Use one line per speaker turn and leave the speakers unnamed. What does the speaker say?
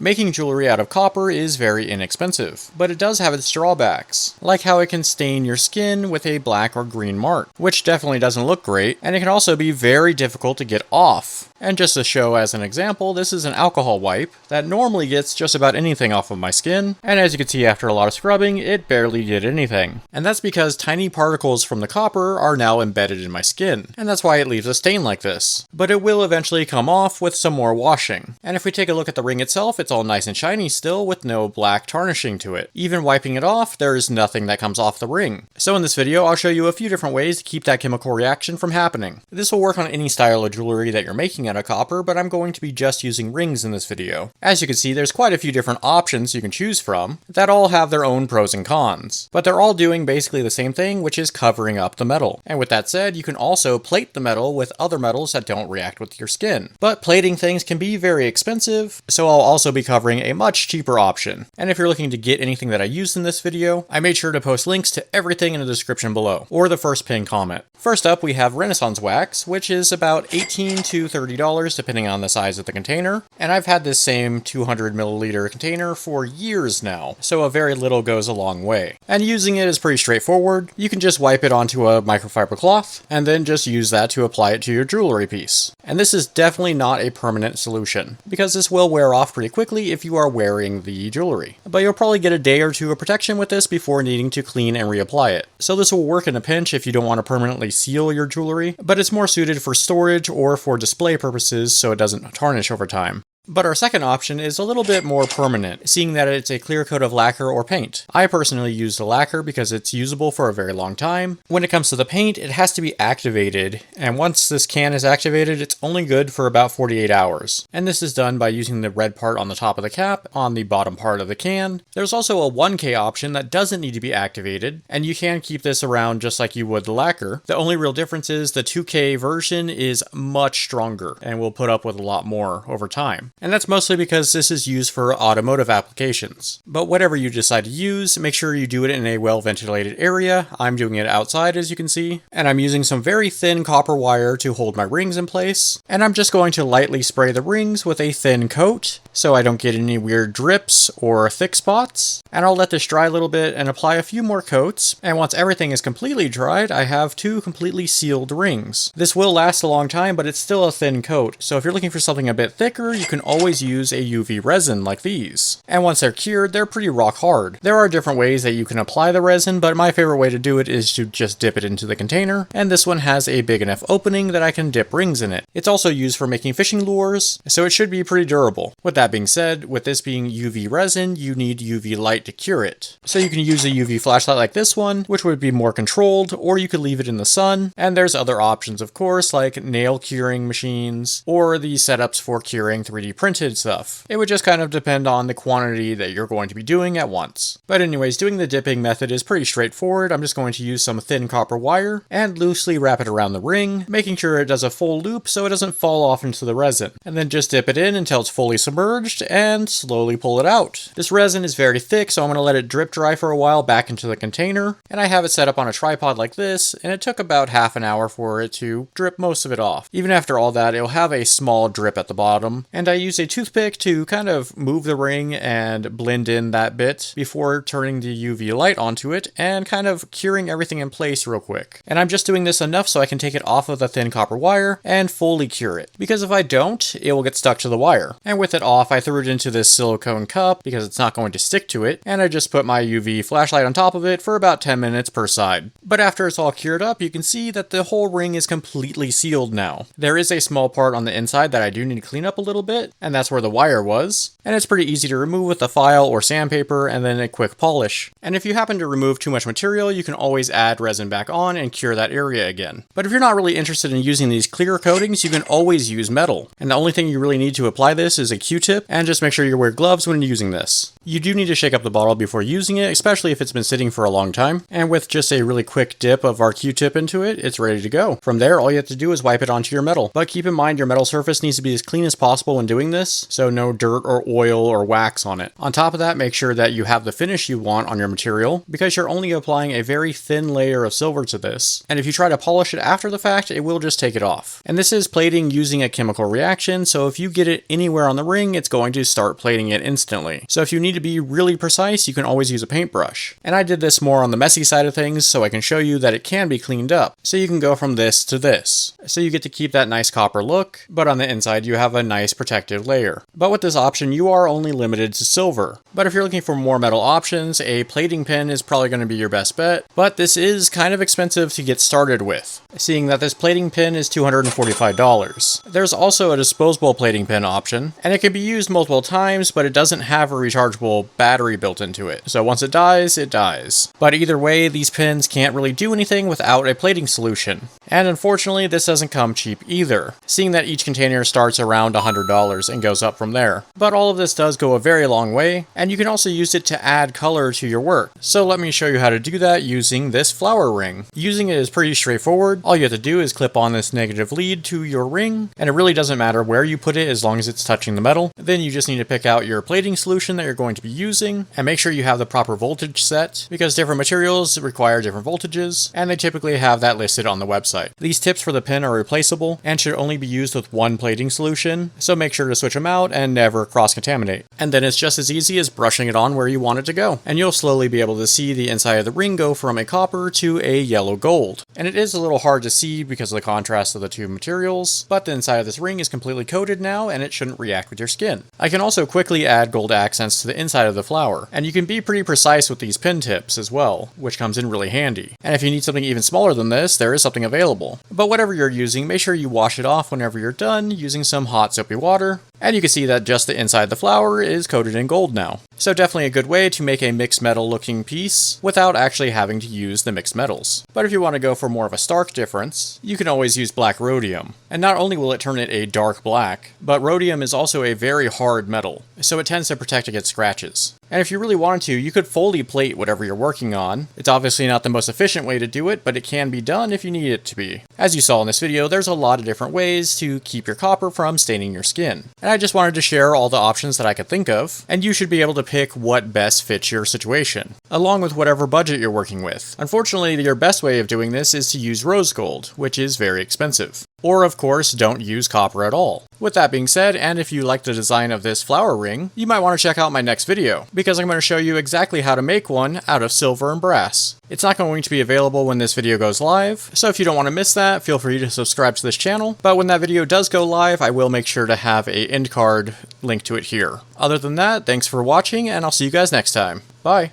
Making jewelry out of copper is very inexpensive, but it does have its drawbacks, like how it can stain your skin with a black or green mark, which definitely doesn't look great, and it can also be very difficult to get off. And just to show as an example, this is an alcohol wipe that normally gets just about anything off of my skin, and as you can see after a lot of scrubbing, it barely did anything. And that's because tiny particles from the copper are now embedded in my skin, and that's why it leaves a stain like this. But it will eventually come off with some more washing. And if we take a look at the ring itself, it's all nice and shiny still with no black tarnishing to it. Even wiping it off, there's nothing that comes off the ring. So in this video, I'll show you a few different ways to keep that chemical reaction from happening. This will work on any style of jewelry that you're making out of copper, but I'm going to be just using rings in this video. As you can see, there's quite a few different options you can choose from that all have their own pros and cons, but they're all doing basically the same thing, which is covering up the metal. And with that said, you can also plate the metal with other metals that don't react with your skin. But plating things can be very expensive, so I'll also be covering a much cheaper option. And if you're looking to get anything that I used in this video, I made sure to post links to everything in the description below, or the first pinned comment. First up, we have Renaissance wax, which is about $18 to $30 depending on the size of the container. And I've had this same 200 milliliter container for years now, so a very little goes a long way. And using it is pretty straightforward. You can just wipe it onto a microfiber cloth, and then just use that to apply it to your jewelry piece. And this is definitely not a permanent solution, because this will wear off pretty quickly if you are wearing the jewelry. But you'll probably get a day or two of protection with this before needing to clean and reapply it. So this will work in a pinch if you don't want to permanently seal your jewelry, but it's more suited for storage or for display purposes so it doesn't tarnish over time. But our second option is a little bit more permanent, seeing that it's a clear coat of lacquer or paint. I personally use the lacquer because it's usable for a very long time. When it comes to the paint, it has to be activated, and once this can is activated, it's only good for about 48 hours. And this is done by using the red part on the top of the cap, on the bottom part of the can. There's also a 1K option that doesn't need to be activated, and you can keep this around just like you would the lacquer. The only real difference is the 2K version is much stronger, and will put up with a lot more over time. And that's mostly because this is used for automotive applications. But whatever you decide to use, make sure you do it in a well-ventilated area. I'm doing it outside, as you can see. And I'm using some very thin copper wire to hold my rings in place. And I'm just going to lightly spray the rings with a thin coat, so I don't get any weird drips or thick spots. And I'll let this dry a little bit and apply a few more coats. And once everything is completely dried, I have 2 completely sealed rings. This will last a long time, but it's still a thin coat. So if you're looking for something a bit thicker, you can always use a UV resin like these. And once they're cured, they're pretty rock hard. There are different ways that you can apply the resin, but my favorite way to do it is to just dip it into the container, and this one has a big enough opening that I can dip rings in it. It's also used for making fishing lures, so it should be pretty durable. With that being said, with this being UV resin, you need UV light to cure it. So you can use a UV flashlight like this one, which would be more controlled, or you could leave it in the sun, and there's other options of course, like nail curing machines, or the setups for curing 3D printed stuff. It would just kind of depend on the quantity that you're going to be doing at once. But anyways, doing the dipping method is pretty straightforward. I'm just going to use some thin copper wire and loosely wrap it around the ring, making sure it does a full loop so it doesn't fall off into the resin. And then just dip it in until it's fully submerged and slowly pull it out. This resin is very thick, so I'm going to let it drip dry for a while back into the container. And I have it set up on a tripod like this, and it took about half an hour for it to drip most of it off. Even after all that, it'll have a small drip at the bottom, and I use a toothpick to kind of move the ring and blend in that bit before turning the UV light onto it and kind of curing everything in place real quick. And I'm just doing this enough so I can take it off of the thin copper wire and fully cure it, because if I don't, it will get stuck to the wire. And with it off, I threw it into this silicone cup because it's not going to stick to it, and I just put my UV flashlight on top of it for about 10 minutes per side. But after it's all cured up, you can see that the whole ring is completely sealed now. There is a small part on the inside that I do need to clean up a little bit, and that's where the wire was, and it's pretty easy to remove with a file or sandpaper and then a quick polish. And if you happen to remove too much material, you can always add resin back on and cure that area again. But if you're not really interested in using these clear coatings, you can always use metal. And the only thing you really need to apply this is a Q-tip, and just make sure you wear gloves when using this. You do need to shake up the bottle before using it, especially if it's been sitting for a long time. And with just a really quick dip of our Q-tip into it, it's ready to go. From there, all you have to do is wipe it onto your metal. But keep in mind your metal surface needs to be as clean as possible when doing this, so no dirt or oil or wax on it. On top of that, make sure that you have the finish you want on your material, because you're only applying a very thin layer of silver to this. And if you try to polish it after the fact, it will just take it off. And this is plating using a chemical reaction, so if you get it anywhere on the ring, it's going to start plating it instantly. So if you need to be really precise, you can always use a paintbrush. And I did this more on the messy side of things, so I can show you that it can be cleaned up. So you can go from this to this. So you get to keep that nice copper look, but on the inside you have a nice protective layer. But with this option, you are only limited to silver. But if you're looking for more metal options, a plating pen is probably going to be your best bet. But this is kind of expensive to get started with, seeing that this plating pen is $245. There's also a disposable plating pen option, and it can be used multiple times, but it doesn't have a rechargeable battery built into it. So once it dies, it dies. But either way, these pens can't really do anything without a plating solution. And unfortunately, this doesn't come cheap either, seeing that each container starts around $100 and goes up from there. But all of this does go a very long way, and you can also use it to add color to your work. So let me show you how to do that using this flower ring. Using it is pretty straightforward. All you have to do is clip on this negative lead to your ring, and it really doesn't matter where you put it as long as it's touching the metal. Then you just need to pick out your plating solution that you're going to be using, and make sure you have the proper voltage set, because different materials require different voltages, and they typically have that listed on the website. These tips for the pin are replaceable, and should only be used with one plating solution, so make sure to switch them out and never cross-contaminate. And then it's just as easy as brushing it on where you want it to go, and you'll slowly be able to see the inside of the ring go from a copper to a yellow gold. And it is a little hard to see because of the contrast of the two materials, but the inside of this ring is completely coated now, and it shouldn't react with your skin. I can also quickly add gold accents to the inside of the flower, and you can be pretty precise with these pin tips as well, which comes in really handy. And if you need something even smaller than this, there is something available. But whatever you're using, make sure you wash it off whenever you're done using some hot soapy water, and you can see that just the inside of the flower is coated in gold now. So definitely a good way to make a mixed metal looking piece without actually having to use the mixed metals. But if you want to go for more of a stark difference, you can always use black rhodium. And not only will it turn it a dark black, but rhodium is also a very hard metal, so it tends to protect against scratches. And if you really wanted to, you could fully plate whatever you're working on. It's obviously not the most efficient way to do it, but it can be done if you need it to be. As you saw in this video, there's a lot of different ways to keep your copper from staining your skin. And I just wanted to share all the options that I could think of, and you should be able to pick what best fits your situation, along with whatever budget you're working with. Unfortunately, your best way of doing this is to use rose gold, which is very expensive. Or, of course, don't use copper at all. With that being said, and if you like the design of this flower ring, you might want to check out my next video, because I'm going to show you exactly how to make one out of silver and brass. It's not going to be available when this video goes live, so if you don't want to miss that, feel free to subscribe to this channel, but when that video does go live, I will make sure to have an end card link to it here. Other than that, thanks for watching, and I'll see you guys next time. Bye!